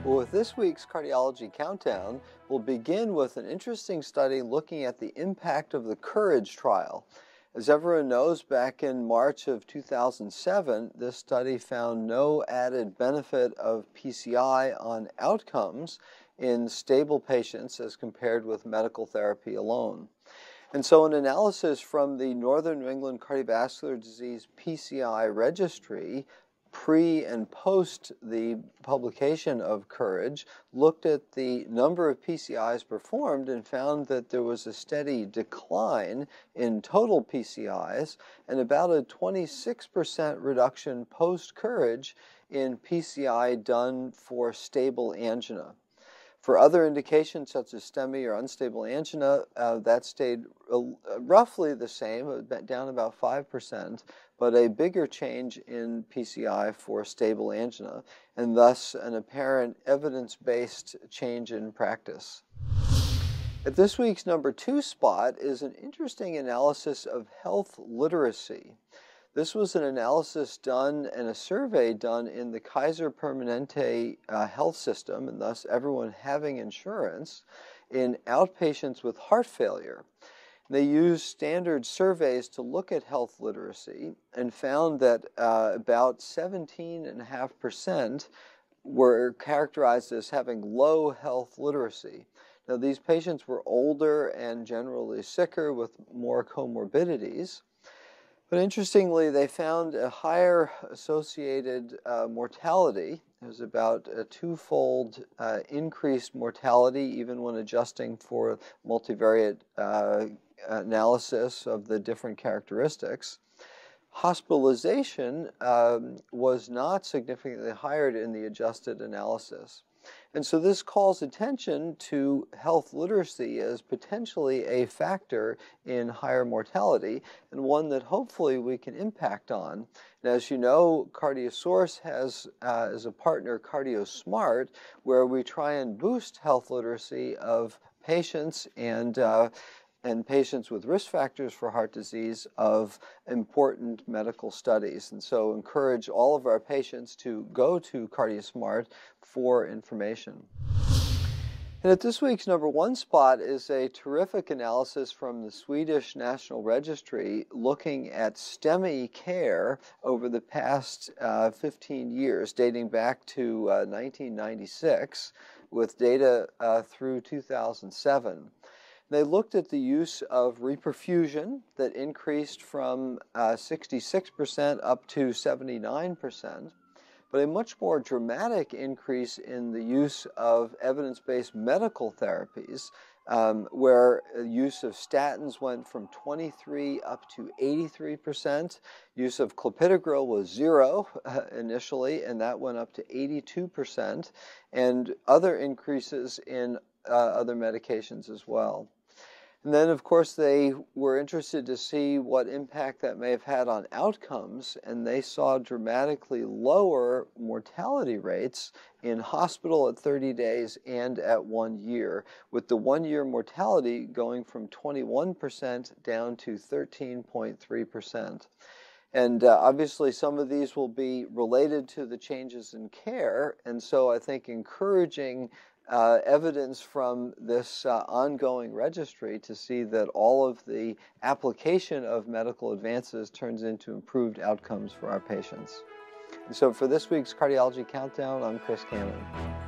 Well, with this week's Cardiology Countdown, we'll begin with an interesting study looking at the impact of the COURAGE trial. As everyone knows, back in March of 2007, this study found no added benefit of PCI on outcomes in stable patients as compared with medical therapy alone. And so an analysis from the Northern New England Cardiovascular Disease PCI registry pre and post the publication of COURAGE looked at the number of PCIs performed and found that there was a steady decline in total PCIs and about a 26% reduction post COURAGE in PCI done for stable angina. For other indications such as STEMI or unstable angina, that stayed roughly the same, down about 5%, but a bigger change in PCI for stable angina, and thus an apparent evidence-based change in practice. At this week's number 2 spot is an interesting analysis of health literacy. This was an analysis done and a survey done in the Kaiser Permanente health system, and thus everyone having insurance, in outpatients with heart failure. They used standard surveys to look at health literacy and found that about 17.5% were characterized as having low health literacy. Now, these patients were older and generally sicker with more comorbidities. But interestingly, they found a higher associated mortality. It was about a twofold increased mortality, even when adjusting for multivariate analysis of the different characteristics. Hospitalization was not significantly higher in the adjusted analysis. And so this calls attention to health literacy as potentially a factor in higher mortality, and one that hopefully we can impact on. And as you know, CardioSource has as a partner CardioSmart, where we try and boost health literacy of patients and patients with risk factors for heart disease of important medical studies. And so encourage all of our patients to go to CardioSmart for information. And at this week's number 1 spot is a terrific analysis from the Swedish National Registry looking at STEMI Care over the past 15 years, dating back to 1996, with data through 2007. They looked at the use of reperfusion that increased from 66% up to 79%, but a much more dramatic increase in the use of evidence-based medical therapies, where use of statins went from 23 up to 83%. Use of clopidogrel was 0 initially, and that went up to 82%, and other increases in other medications as well. And then, of course, they were interested to see what impact that may have had on outcomes, and they saw dramatically lower mortality rates in hospital at 30 days and at 1 year, with the 1-year mortality going from 21% down to 13.3%. And obviously some of these will be related to the changes in care, and so I think encouraging evidence from this ongoing registry to see that all of the application of medical advances turns into improved outcomes for our patients. And so for this week's Cardiology Countdown, I'm Chris Cannon.